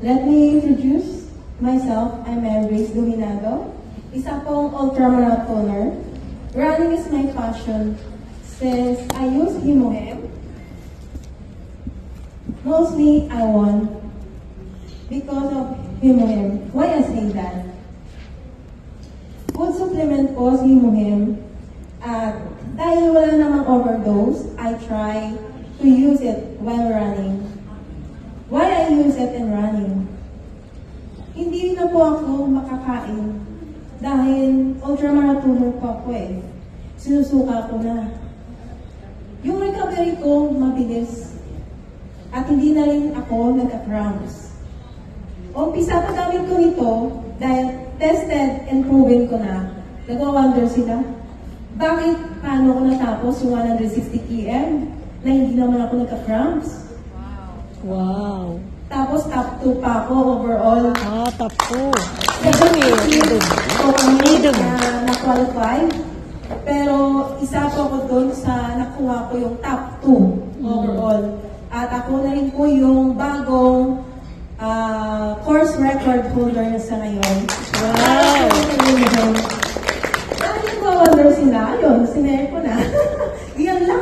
Let me introduce myself. I'm Grace Dominado. Isa pong ultramarathoner. Running is my passion since I use Himohem. Mostly I won because of Himohem. Why I say that? Food supplement po si Himohem. At dahil wala namang overdose, I try to use it while running. Why I use it in running? Hindi na po ako makakain dahil ultramarathoner po ako eh. Sinusuka ko na. Yung recovery ko mabilis at hindi na rin ako nagka-cramps. Umpisa pa gawin ko ito dahil tested and proven ko na. Nag-wonder sila. Bakit paano ko natapos yung 160 km na hindi naman ako nagka-cramps? Wow. Tapos top 2 pa ako overall. Top 2. So kami na-qualify. Pero isa po ako doon sa nakuha ko yung top 2 overall. At ako na rin po yung bagong course record holder na sa ngayon. Wow! Dahil nag-wonder sila, ayun, sinare ko na. Iyan lang.